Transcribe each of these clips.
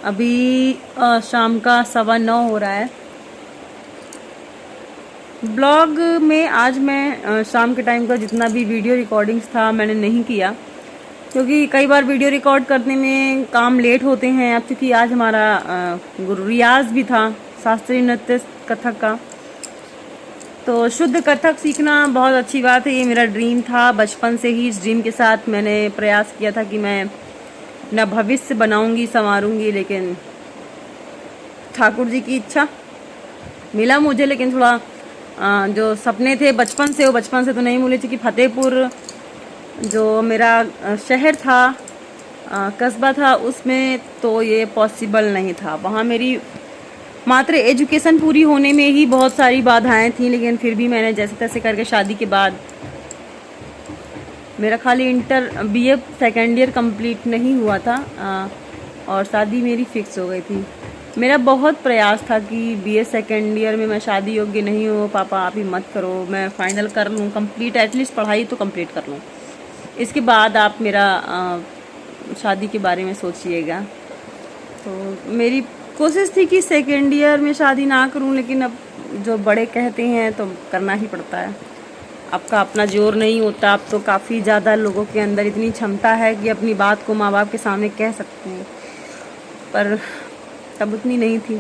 अभी शाम का 9:15 हो रहा है। ब्लॉग में आज मैं शाम के टाइम का जितना भी वीडियो रिकॉर्डिंग्स था मैंने नहीं किया, क्योंकि कई बार वीडियो रिकॉर्ड करने में काम लेट होते हैं। अब क्योंकि आज हमारा गुरु रियाज भी था शास्त्रीय नृत्य कथक का, तो शुद्ध कथक सीखना बहुत अच्छी बात है। ये मेरा ड्रीम था बचपन से ही। इस ड्रीम के साथ मैंने प्रयास किया था कि मैं अपना भविष्य बनाऊंगी, संवारूंगी, लेकिन ठाकुर जी की इच्छा मिला मुझे। लेकिन थोड़ा जो सपने थे बचपन से, वो बचपन से तो नहीं मिले, क्योंकि फतेहपुर जो मेरा शहर था, कस्बा था, उसमें तो ये पॉसिबल नहीं था। वहाँ मेरी मात्र एजुकेशन पूरी होने में ही बहुत सारी बाधाएं थी, लेकिन फिर भी मैंने जैसे तैसे करके शादी के बाद मेरा खाली BA सेकेंड ईयर कंप्लीट नहीं हुआ था और शादी मेरी फिक्स हो गई थी। मेरा बहुत प्रयास था कि BA सेकेंड ईयर में मैं शादी योग्य नहीं हूँ, पापा आप ही मत करो, मैं फाइनल कर लूँ कंप्लीट, एटलीस्ट पढ़ाई तो कंप्लीट कर लूँ, इसके बाद आप मेरा शादी के बारे में सोचिएगा। तो मेरी कोशिश थी कि सेकेंड ईयर में शादी ना करूं, लेकिन अब जो बड़े कहते हैं तो करना ही पड़ता है। आपका अपना जोर नहीं होता। अब तो काफ़ी ज़्यादा लोगों के अंदर इतनी क्षमता है कि अपनी बात को माँ बाप के सामने कह सकते हैं, पर तब उतनी नहीं थी।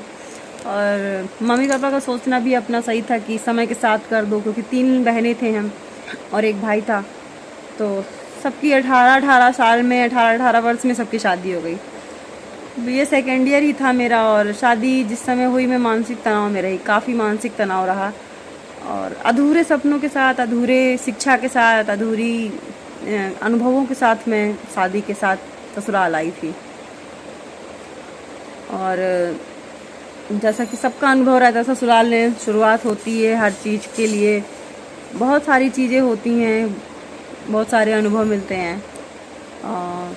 और मम्मी पापा का सोचना भी अपना सही था कि समय के साथ कर दो, क्योंकि 3 बहनें थे हम और एक भाई था, तो सबकी 18-18 साल में, 18-18 वर्ष में सबकी शादी हो गई। BA सेकेंड ईयर ही था मेरा, और शादी जिस समय हुई मैं मानसिक तनाव में रही, काफ़ी मानसिक तनाव रहा, और अधूरे सपनों के साथ, अधूरे शिक्षा के साथ, अधूरी अनुभवों के साथ मैं शादी के साथ ससुराल आई थी। और जैसा कि सबका अनुभव रहता है, ससुराल में शुरुआत होती है हर चीज़ के लिए, बहुत सारी चीज़ें होती हैं, बहुत सारे अनुभव मिलते हैं, और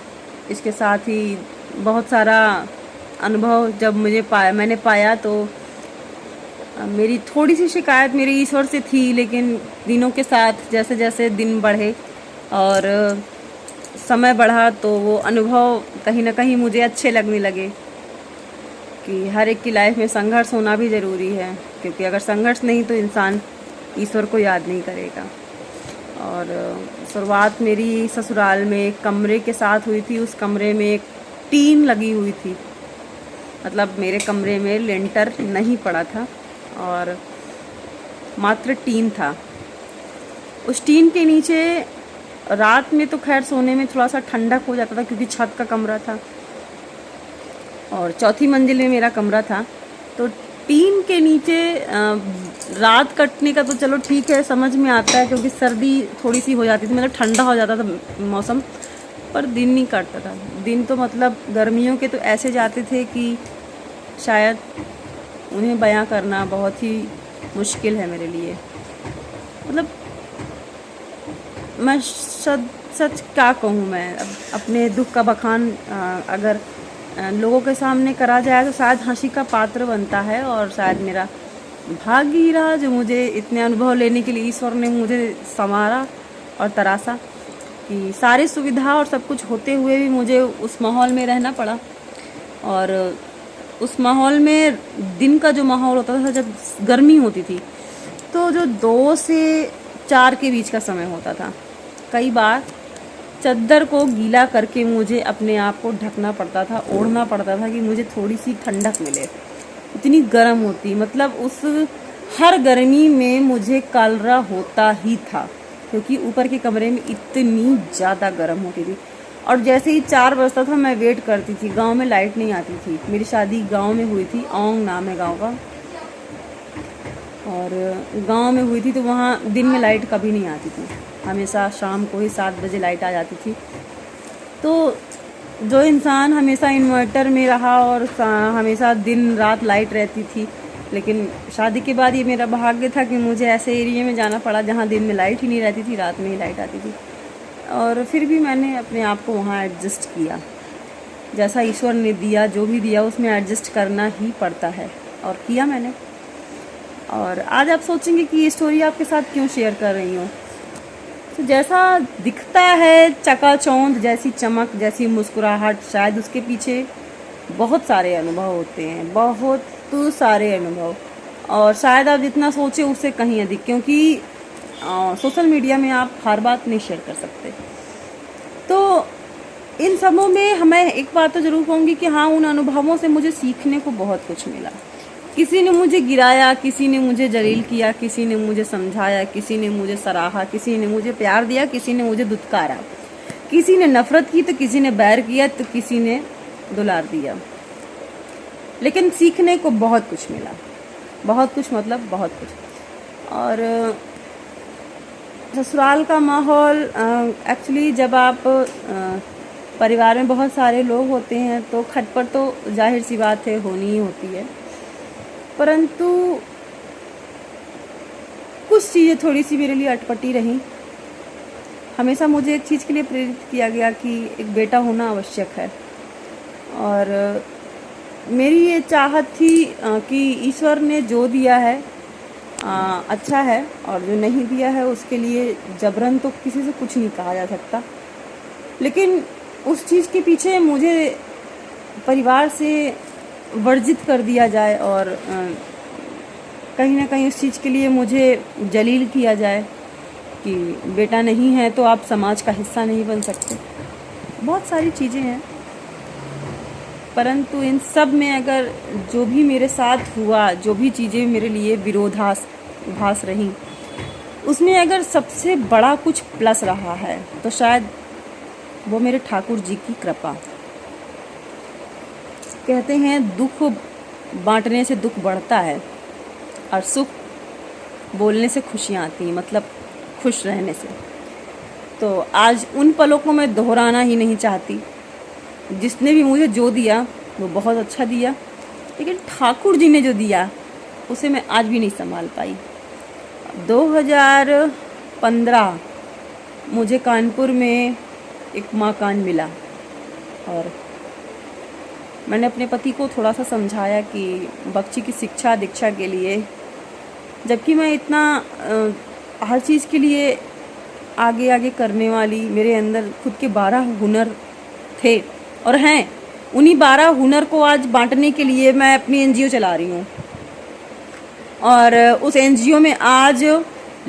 इसके साथ ही बहुत सारा अनुभव जब मैंने पाया, तो मेरी थोड़ी सी शिकायत मेरे ईश्वर से थी, लेकिन दिनों के साथ जैसे जैसे दिन बढ़े और समय बढ़ा, तो वो अनुभव कहीं ना कहीं मुझे अच्छे लगने लगे कि हर एक की लाइफ में संघर्ष होना भी ज़रूरी है, क्योंकि अगर संघर्ष नहीं तो इंसान ईश्वर को याद नहीं करेगा। और शुरुआत मेरी ससुराल में एक कमरे के साथ हुई थी। उस कमरे में एक टीन लगी हुई थी, मतलब मेरे कमरे में लेंटर नहीं पड़ा था और मात्र टीन था। उस टीन के नीचे रात में तो खैर सोने में थोड़ा सा ठंडक हो जाता था, क्योंकि छत का कमरा था और 4थी मंजिल में मेरा कमरा था। तो टीन के नीचे रात कटने का तो चलो ठीक है, समझ में आता है, क्योंकि सर्दी थोड़ी सी हो जाती थी, मतलब ठंडा हो जाता था मौसम, पर दिन नहीं कटता था। दिन तो मतलब गर्मियों के तो ऐसे जाते थे कि शायद उन्हें बयां करना बहुत ही मुश्किल है मेरे लिए। मतलब मैं सच क्या कहूँ, मैं अपने दुख का बखान अगर लोगों के सामने करा जाए तो शायद हंसी का पात्र बनता है, और शायद मेरा भाग्य ही रहा जो मुझे इतने अनुभव लेने के लिए ईश्वर ने मुझे संवारा और तराशा, कि सारी सुविधा और सब कुछ होते हुए भी मुझे उस माहौल में रहना पड़ा। और उस माहौल में दिन का जो माहौल होता था, जब गर्मी होती थी, तो जो 2 से 4 के बीच का समय होता था, कई बार चद्दर को गीला करके मुझे अपने आप को ढकना पड़ता था, ओढ़ना पड़ता था, कि मुझे थोड़ी सी ठंडक मिले। इतनी गर्म होती, मतलब उस हर गर्मी में मुझे कालरा होता ही था, क्योंकि ऊपर के कमरे में इतनी ज़्यादा गर्म होती थी। और जैसे ही 4 बजता था मैं वेट करती थी। गांव में लाइट नहीं आती थी, मेरी शादी गांव में हुई थी, औंग नाम है गांव का, और गांव में हुई थी, तो वहाँ दिन में लाइट कभी नहीं आती थी, हमेशा शाम को ही 7 बजे लाइट आ जाती थी। तो जो इंसान हमेशा इन्वर्टर में रहा और हमेशा दिन रात लाइट रहती थी, लेकिन शादी के बाद ये मेरा भाग्य था कि मुझे ऐसे एरिया में जाना पड़ा जहाँ दिन में लाइट ही नहीं रहती थी, रात में ही लाइट आती थी। और फिर भी मैंने अपने आप को वहाँ एडजस्ट किया, जैसा ईश्वर ने दिया, जो भी दिया उसमें एडजस्ट करना ही पड़ता है, और किया मैंने। और आज आप सोचेंगे कि ये स्टोरी आपके साथ क्यों शेयर कर रही हूँ। तो जैसा दिखता है चकाचौंध जैसी चमक, जैसी मुस्कुराहट, शायद उसके पीछे बहुत सारे अनुभव होते हैं, बहुत सारे अनुभव, और शायद आप जितना सोचे उससे कहीं अधिक, क्योंकि सोशल मीडिया में आप हर बात नहीं शेयर कर सकते। तो इन सबों में हमें एक बात तो ज़रूर कहूँगी कि हाँ, उन अनुभवों से मुझे सीखने को बहुत कुछ मिला। किसी ने मुझे गिराया, किसी ने मुझे जलील किया, किसी ने मुझे समझाया, किसी ने मुझे सराहा, किसी ने मुझे प्यार दिया, किसी ने मुझे दुत्कारा, किसी ने नफ़रत की तो किसी ने बैर किया तो किसी ने दुलार दिया। लेकिन सीखने को बहुत कुछ मिला, बहुत कुछ, मतलब बहुत कुछ। और ससुराल का माहौल एक्चुअली जब आप परिवार में बहुत सारे लोग होते हैं तो खटपट तो जाहिर सी बात है होनी ही होती है, परंतु कुछ चीज़ें थोड़ी सी मेरे लिए अटपटी रहीं। हमेशा मुझे एक चीज़ के लिए प्रेरित किया गया कि एक बेटा होना आवश्यक है, और मेरी ये चाहत थी कि ईश्वर ने जो दिया है अच्छा है, और जो नहीं दिया है उसके लिए जबरन तो किसी से कुछ नहीं कहा जा सकता। लेकिन उस चीज़ के पीछे मुझे परिवार से वर्जित कर दिया जाए और कहीं ना कहीं उस चीज़ के लिए मुझे जलील किया जाए कि बेटा नहीं है तो आप समाज का हिस्सा नहीं बन सकते। बहुत सारी चीज़ें हैं, परंतु इन सब में अगर जो भी मेरे साथ हुआ, जो भी चीज़ें मेरे लिए विरोधाभास रहीं, उसमें अगर सबसे बड़ा कुछ प्लस रहा है तो शायद वो मेरे ठाकुर जी की कृपा। कहते हैं दुख बांटने से दुख बढ़ता है और सुख बोलने से खुशियाँ आती हैं, मतलब खुश रहने से। तो आज उन पलों को मैं दोहराना ही नहीं चाहती। जिसने भी मुझे जो दिया वो बहुत अच्छा दिया, लेकिन ठाकुर जी ने जो दिया उसे मैं आज भी नहीं संभाल पाई। 2015 मुझे कानपुर में एक मकान मिला और मैंने अपने पति को थोड़ा सा समझाया कि बच्ची की शिक्षा दीक्षा के लिए, जबकि मैं इतना हर चीज़ के लिए आगे आगे करने वाली, मेरे अंदर खुद के 12 हुनर थे और हैं। उन्हीं 12 हुनर को आज बांटने के लिए मैं अपनी एनजीओ चला रही हूँ, और उस एनजीओ में आज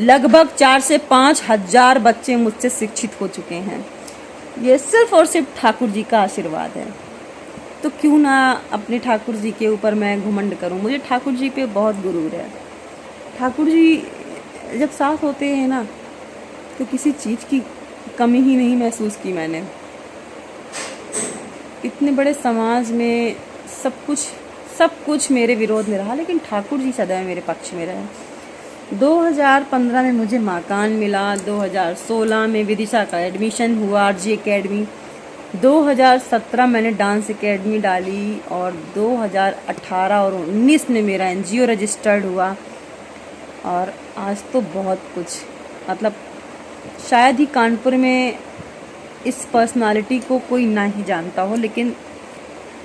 लगभग 4 से 5 हज़ार बच्चे मुझसे शिक्षित हो चुके हैं। ये सिर्फ और सिर्फ ठाकुर जी का आशीर्वाद है। तो क्यों ना अपने ठाकुर जी के ऊपर मैं घुमंड करूं। मुझे ठाकुर जी पे बहुत गुरूर है। ठाकुर जी जब साथ होते हैं ना तो किसी चीज़ की कमी ही नहीं महसूस की मैंने। इतने बड़े समाज में सब कुछ मेरे विरोध में रहा, लेकिन ठाकुर जी सदैव मेरे पक्ष में रहे। 2015 में मुझे मकान मिला, 2016 में विदिशा का एडमिशन हुआ आरजी एकेडमी, 2017 मैंने डांस एकेडमी डाली, और 2018 और 19 में मेरा एनजीओ रजिस्टर्ड हुआ। और आज तो बहुत कुछ, मतलब शायद ही कानपुर में इस पर्सनालिटी को कोई ना ही जानता हो, लेकिन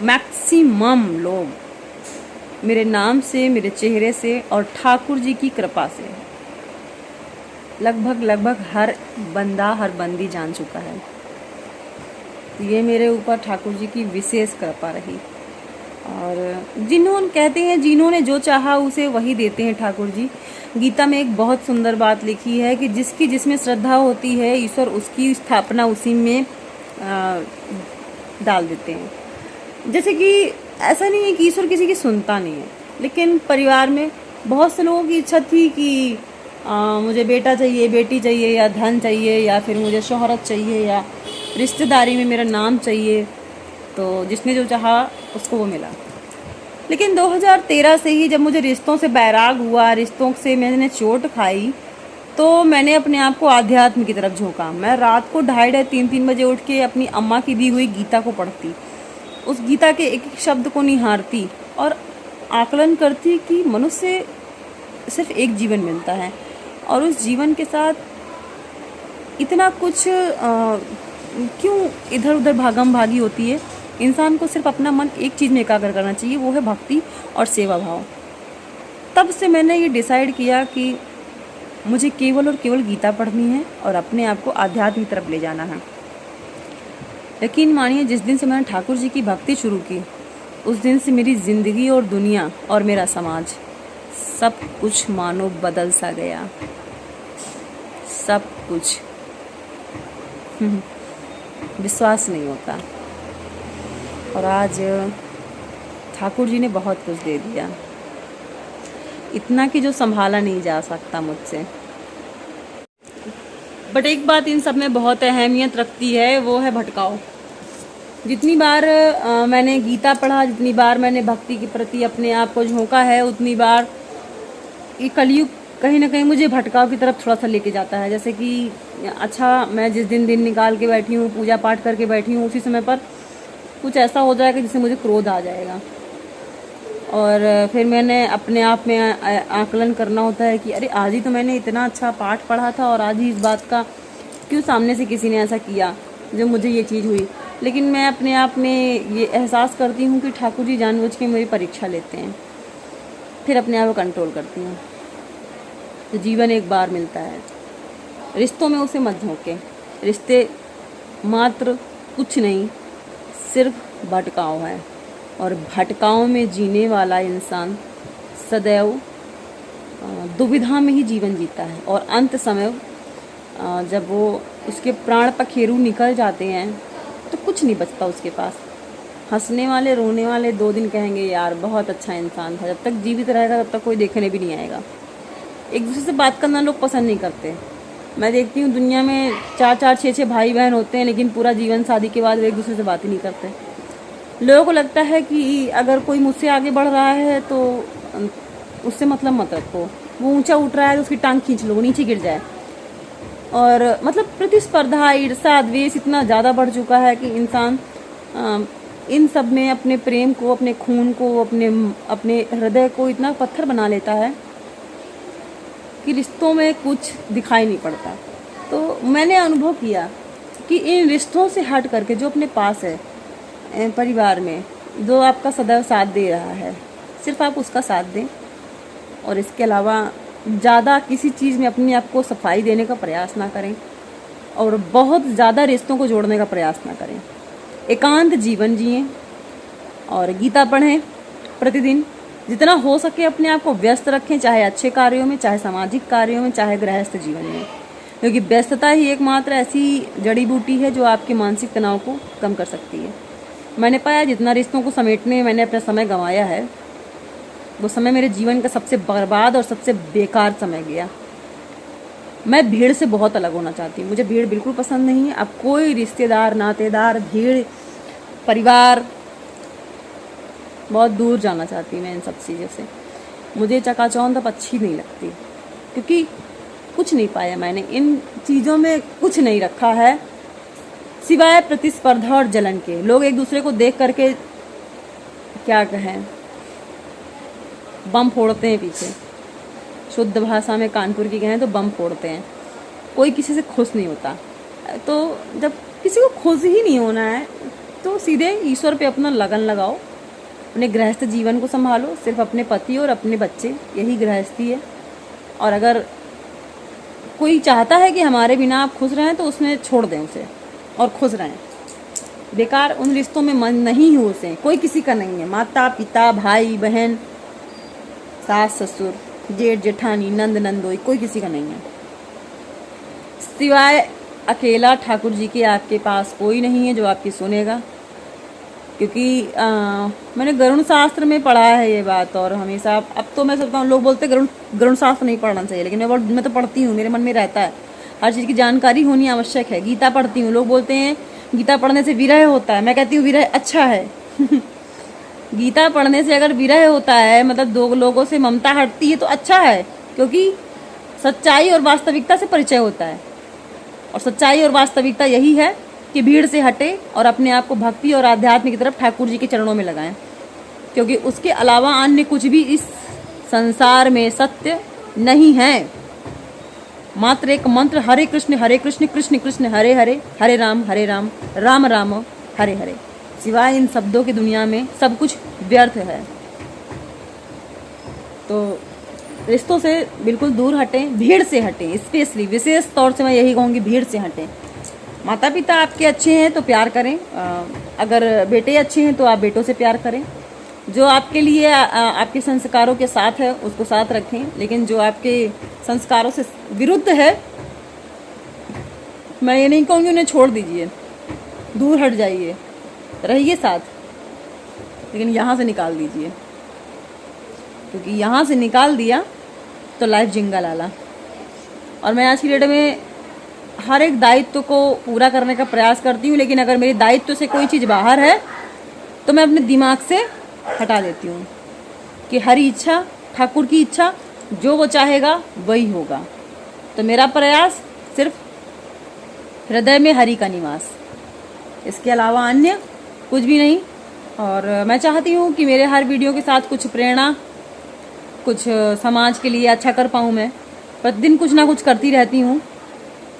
मैक्सिमम लोग मेरे नाम से, मेरे चेहरे से और ठाकुर जी की कृपा से लगभग हर बंदा हर बंदी जान चुका है। तो ये मेरे ऊपर ठाकुर जी की विशेष कृपा रही। और जिन्होंने जो चाहा उसे वही देते हैं ठाकुर जी। गीता में एक बहुत सुंदर बात लिखी है कि जिसकी जिसमें श्रद्धा होती है ईश्वर उसकी स्थापना उसी में डाल देते हैं। जैसे कि ऐसा नहीं है कि ईश्वर किसी की सुनता नहीं है, लेकिन परिवार में बहुत से लोगों की इच्छा थी कि मुझे बेटा चाहिए, बेटी चाहिए, या धन चाहिए, या फिर मुझे शोहरत चाहिए, या रिश्तेदारी में मेरा नाम चाहिए। तो जिसने जो चाहा उसको वो मिला। लेकिन 2013 से ही जब मुझे रिश्तों से बैराग हुआ, रिश्तों से मैंने चोट खाई, तो मैंने अपने आप को आध्यात्म की तरफ झोंका। मैं रात को 2:30-3 बजे उठ के अपनी अम्मा की दी हुई गीता को पढ़ती, उस गीता के एक एक शब्द को निहारती और आकलन करती कि मनुष्य सिर्फ एक जीवन मिलता है, और उस जीवन के साथ इतना कुछ क्यों इधर उधर भागम भागी होती है। इंसान को सिर्फ अपना मन एक चीज़ में एकाग्र करना चाहिए, वो है भक्ति और सेवा भाव। तब से मैंने ये डिसाइड किया कि मुझे केवल और केवल गीता पढ़नी है और अपने आप को आध्यात्म की तरफ ले जाना है। यकीन मानिए, जिस दिन से मैंने ठाकुर जी की भक्ति शुरू की उस दिन से मेरी ज़िंदगी और दुनिया और मेरा समाज सब कुछ मानो बदल सा गया, सब कुछ। विश्वास नहीं होता। और आज ठाकुर जी ने बहुत कुछ दे दिया, इतना कि जो संभाला नहीं जा सकता मुझसे। बट एक बात इन सब में बहुत अहमियत रखती है, वो है भटकाव। जितनी बार मैंने गीता पढ़ा, जितनी बार मैंने भक्ति के प्रति अपने आप को झोंका है, उतनी बार ये कलयुग कहीं ना कहीं मुझे भटकाव की तरफ थोड़ा सा लेके जाता है। जैसे कि अच्छा, मैं जिस दिन निकाल के बैठी हूँ, पूजा पाठ करके बैठी हूँ, उसी समय पर कुछ ऐसा हो जाएगा जिससे मुझे क्रोध आ जाएगा। और फिर मैंने अपने आप में आकलन करना होता है कि अरे आज ही तो मैंने इतना अच्छा पाठ पढ़ा था और आज ही इस बात का क्यों सामने से किसी ने ऐसा किया जो मुझे ये चीज़ हुई। लेकिन मैं अपने आप में ये एहसास करती हूँ कि ठाकुर जी जानबूझ के मेरी परीक्षा लेते हैं, फिर अपने आप को कंट्रोल करती हूँ। तो जीवन एक बार मिलता है, रिश्तों में उसे मत झोंके। रिश्ते मात्र कुछ नहीं, सिर्फ भटकाव है, और भटकाव में जीने वाला इंसान सदैव दुविधा में ही जीवन जीता है। और अंत समय जब वो उसके प्राण पखेरु निकल जाते हैं तो कुछ नहीं बचता उसके पास। हंसने वाले रोने वाले 2 दिन कहेंगे यार बहुत अच्छा इंसान था, जब तक जीवित रहेगा तब तक कोई देखने भी नहीं आएगा। एक दूसरे से बात करना लोग पसंद नहीं करते। मैं देखती हूँ दुनिया में 4-4, 6-6 भाई बहन होते हैं, लेकिन पूरा जीवन शादी के बाद एक दूसरे से बात ही नहीं करते। लोगों को लगता है कि अगर कोई मुझसे आगे बढ़ रहा है तो उससे मतलब मत रखो, वो ऊंचा उठ रहा है तो उसकी टांग खींच लो, वो नीचे गिर जाए। और मतलब प्रतिस्पर्धा, ईर्ष्या, द्वेष इतना ज़्यादा बढ़ चुका है कि इंसान इन सब में अपने प्रेम को, अपने खून को, अपने हृदय को इतना पत्थर बना लेता है कि रिश्तों में कुछ दिखाई नहीं पड़ता। तो मैंने अनुभव किया कि इन रिश्तों से हट करके जो अपने पास है, परिवार में जो आपका सदैव साथ दे रहा है, सिर्फ आप उसका साथ दें और इसके अलावा ज़्यादा किसी चीज़ में अपने आप को सफाई देने का प्रयास ना करें और बहुत ज़्यादा रिश्तों को जोड़ने का प्रयास ना करें। एकांत जीवन जिएं और गीता पढ़ें प्रतिदिन। जितना हो सके अपने आप को व्यस्त रखें, चाहे अच्छे कार्यों में, चाहे सामाजिक कार्यों में, चाहे गृहस्थ जीवन में, क्योंकि व्यस्तता ही एकमात्र ऐसी जड़ी बूटी है जो आपके मानसिक तनाव को कम कर सकती है। मैंने पाया जितना रिश्तों को समेटने में मैंने अपना समय गंवाया है, वो समय मेरे जीवन का सबसे बर्बाद और सबसे बेकार समय गया। मैं भीड़ से बहुत अलग होना चाहती हूँ, मुझे भीड़ बिल्कुल पसंद नहीं है। अब कोई रिश्तेदार, नातेदार, भीड़, परिवार, बहुत दूर जाना चाहती हूँ मैं इन सब चीज़ों से। मुझे चकाचौंध अब अच्छी नहीं लगती, क्योंकि कुछ नहीं पाया मैंने, इन चीज़ों में कुछ नहीं रखा है सिवाय प्रतिस्पर्धा और जलन के। लोग एक दूसरे को देख करके क्या कहें, बम फोड़ते हैं पीछे। शुद्ध भाषा में कानपुर की कहें तो बम फोड़ते हैं। कोई किसी से खुश नहीं होता। तो जब किसी को खुश ही नहीं होना है तो सीधे ईश्वर पे अपना लगन लगाओ, अपने गृहस्थ जीवन को संभालो। सिर्फ अपने पति और अपने बच्चे, यही गृहस्थी है। और अगर कोई चाहता है कि हमारे बिना आप खुश रहें तो उसमें छोड़ दें उसे और खुश रहें। बेकार उन रिश्तों में मन नहीं हो उसे, कोई किसी का नहीं है। माता पिता, भाई बहन, सास ससुर, जेठ जेठानी, नंद नंदोई, कोई किसी का नहीं है। सिवाय अकेला ठाकुर जी के आपके पास कोई नहीं है जो आपकी सुनेगा। क्योंकि मैंने गरुण शास्त्र में पढ़ा है ये बात, और हमेशा अब तो मैं सोचता हूँ, लोग बोलते हैं गरुण शास्त्र नहीं पढ़ना चाहिए, लेकिन मैं तो पढ़ती हूँ, मेरे मन में रहता है। हर चीज़ की जानकारी होनी आवश्यक है। गीता पढ़ती हूँ, लोग बोलते हैं गीता पढ़ने से विरह होता है, मैं कहती हूँ विरह अच्छा है। गीता पढ़ने से अगर विरह होता है, मतलब 2 लोगों से ममता हटती है, तो अच्छा है, क्योंकि सच्चाई और वास्तविकता से परिचय होता है। और सच्चाई और वास्तविकता यही है कि भीड़ से हटे और अपने आप को भक्ति और आध्यात्म की तरफ ठाकुर जी के चरणों में लगाएं, क्योंकि उसके अलावा अन्य कुछ भी इस संसार में सत्य नहीं है। मात्र एक मंत्र, हरे कृष्ण कृष्ण कृष्ण हरे हरे, हरे राम राम राम हरे हरे। सिवाय इन शब्दों की दुनिया में सब कुछ व्यर्थ है। तो रिश्तों से बिल्कुल दूर हटें, भीड़ से हटें। स्पेशली विशेष तौर से मैं यही कहूँगी, भीड़ से हटें। माता पिता आपके अच्छे हैं तो प्यार करें, अगर बेटे अच्छे हैं तो आप बेटों से प्यार करें। जो आपके लिए आपके संस्कारों के साथ है उसको साथ रखें, लेकिन जो आपके संस्कारों से विरुद्ध है, मैं ये नहीं कहूँगी उन्हें छोड़ दीजिए, दूर हट जाइए, रहिए साथ, लेकिन यहाँ से निकाल दीजिए, क्योंकि यहाँ से निकाल दिया तो लाइफ जिंगा लाला। और मैं आज की डेट में हर एक दायित्व को पूरा करने का प्रयास करती हूँ, लेकिन अगर मेरे दायित्व से कोई चीज़ बाहर है तो मैं अपने दिमाग से हटा देती हूँ कि हरी इच्छा, ठाकुर की इच्छा, जो वो चाहेगा वही होगा। तो मेरा प्रयास सिर्फ हृदय में हरि का निवास, इसके अलावा अन्य कुछ भी नहीं। और मैं चाहती हूँ कि मेरे हर वीडियो के साथ कुछ प्रेरणा, कुछ समाज के लिए अच्छा कर पाऊँ। मैं प्रतिदिन कुछ ना कुछ करती रहती हूँ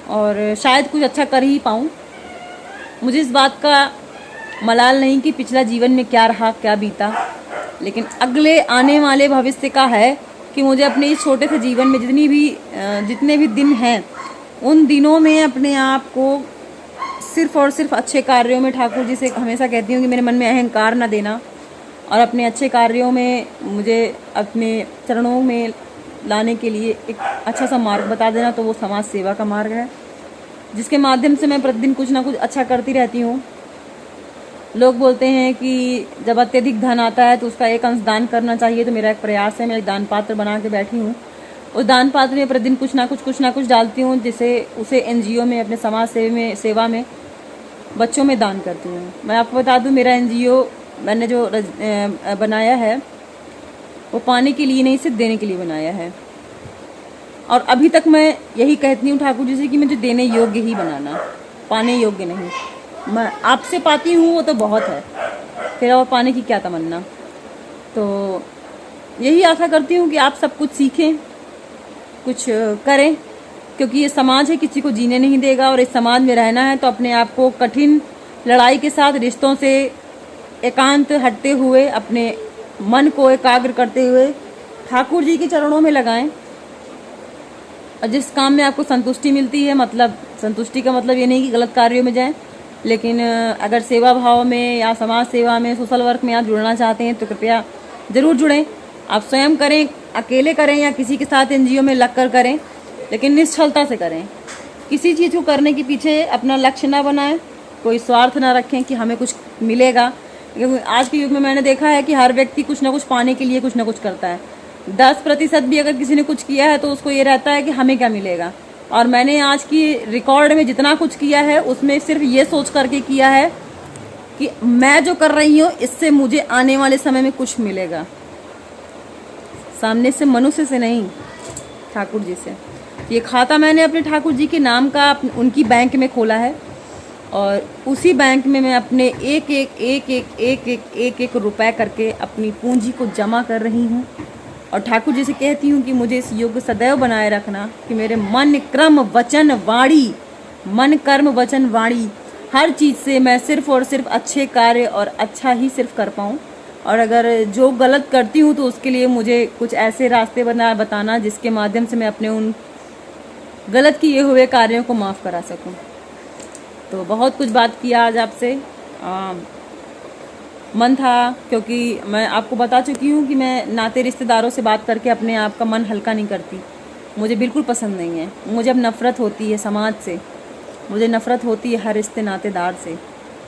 और शायद कुछ अच्छा कर ही पाऊँ। मुझे इस बात का मलाल नहीं कि पिछला जीवन में क्या रहा, क्या बीता, लेकिन अगले आने वाले भविष्य का है कि मुझे अपने इस छोटे से जीवन में जितने भी दिन हैं, उन दिनों में अपने आप को सिर्फ और सिर्फ अच्छे कार्यों में, ठाकुर जी से हमेशा कहती हूँ कि मेरे मन में अहंकार ना देना और अपने अच्छे कार्यों में मुझे अपने चरणों में लाने के लिए एक अच्छा सा मार्ग बता देना। तो वो समाज सेवा का मार्ग है, जिसके माध्यम से मैं प्रतिदिन कुछ ना कुछ अच्छा करती रहती हूँ। लोग बोलते हैं कि जब अत्यधिक धन आता है तो उसका एक अंश दान करना चाहिए, तो मेरा एक प्रयास है, मैं एक दान पात्र बना के बैठी हूँ। उस दान पात्र में प्रतिदिन कुछ ना कुछ डालती हूँ, जिसे उसे NGO में, अपने समाज सेवा में बच्चों में दान करती हूँ। मैं आपको बता दूँ, मेरा NGO मैंने जो बनाया है वो पाने के लिए नहीं, सिर्फ देने के लिए बनाया है। और अभी तक मैं यही कहती हूँ ठाकुर जी से कि मुझे देने योग्य ही बनाना, पाने योग्य नहीं। मैं आपसे पाती हूँ वो तो बहुत है, फिर और पाने की क्या तमन्ना। तो यही आशा करती हूँ कि आप सब कुछ सीखें, कुछ करें, क्योंकि ये समाज है, किसी को जीने नहीं देगा। और इस समाज में रहना है तो अपने आप को कठिन लड़ाई के साथ, रिश्तों से एकांत हटते हुए, अपने मन को एकाग्र करते हुए ठाकुर जी के चरणों में लगाएं। और जिस काम में आपको संतुष्टि मिलती है, मतलब संतुष्टि का मतलब ये नहीं कि गलत कार्यों में जाएं, लेकिन अगर सेवा भाव में या समाज सेवा में, सोशल वर्क में आप जुड़ना चाहते हैं तो कृपया ज़रूर जुड़ें। आप स्वयं करें, अकेले करें या किसी के साथ NGO में लग कर करें, लेकिन निश्चलता से करें। किसी चीज़ को करने के पीछे अपना लक्ष्य ना बनाएं, कोई स्वार्थ ना रखें कि हमें कुछ मिलेगा। क्योंकि आज के युग में मैंने देखा है कि हर व्यक्ति कुछ ना कुछ पाने के लिए कुछ ना कुछ करता है। 10% भी अगर किसी ने कुछ किया है तो उसको ये रहता है कि हमें क्या मिलेगा। और मैंने आज की रिकॉर्ड में जितना कुछ किया है उसमें सिर्फ ये सोच करके किया है कि मैं जो कर रही हूँ इससे मुझे आने वाले समय में कुछ मिलेगा, सामने से, मनुष्य से नहीं, ठाकुर जी से। ये खाता मैंने अपने ठाकुर जी के नाम का उनकी बैंक में खोला है और उसी बैंक में मैं अपने एक एक रुपए करके अपनी पूंजी को जमा कर रही हूँ। और ठाकुर जी से कहती हूँ कि मुझे इस योग सदैव बनाए रखना कि मेरे मन कर्म वचन वाणी हर चीज़ से मैं सिर्फ और सिर्फ अच्छे कार्य और अच्छा ही सिर्फ कर पाऊँ। और अगर जो गलत करती हूँ तो उसके लिए मुझे कुछ ऐसे रास्ते बताना जिसके माध्यम से मैं अपने उन गलत किए हुए कार्यों को माफ़ करा सकूँ। तो बहुत कुछ बात किया आज आपसे, मन था, क्योंकि मैं आपको बता चुकी हूँ कि मैं नाते रिश्तेदारों से बात करके अपने आप का मन हल्का नहीं करती। मुझे बिल्कुल पसंद नहीं है। मुझे अब नफ़रत होती है समाज से, मुझे नफ़रत होती है हर रिश्ते नातेदार से,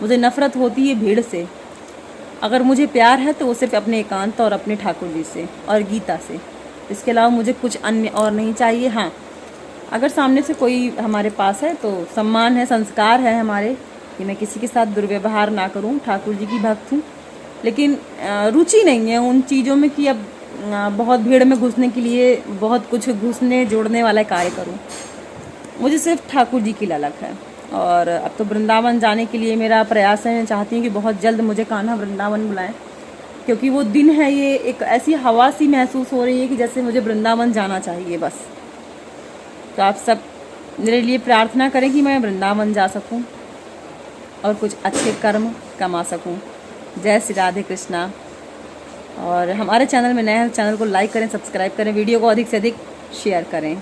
मुझे नफ़रत होती है भीड़ से। अगर मुझे प्यार है तो वो सिर्फ अपने एकांत और अपने ठाकुर जी से और गीता से, इसके अलावा मुझे कुछ अन्य और नहीं चाहिए। हाँ, अगर सामने से कोई हमारे पास है तो सम्मान है, संस्कार है हमारे कि मैं किसी के साथ दुर्व्यवहार ना करूं। ठाकुर जी की भक्त हूँ, लेकिन रुचि नहीं है उन चीज़ों में कि अब बहुत भीड़ में घुसने के लिए बहुत कुछ घुसने जोड़ने वाला कार्य करूं। मुझे सिर्फ ठाकुर जी की ललक है। और अब तो वृंदावन जाने के लिए मेरा प्रयास है। मैं चाहती हूँ कि बहुत जल्द मुझे कान्हा वृंदावन बुलाएं, क्योंकि वो दिन है, ये एक ऐसी हवा सी महसूस हो रही है कि जैसे मुझे वृंदावन जाना चाहिए बस। तो आप सब मेरे लिए प्रार्थना करें कि मैं वृंदावन जा सकूं और कुछ अच्छे कर्म कमा सकूं। जय श्री राधे कृष्णा। और हमारे चैनल में नए हैं, चैनल को लाइक करें, सब्सक्राइब करें, वीडियो को अधिक से अधिक शेयर करें।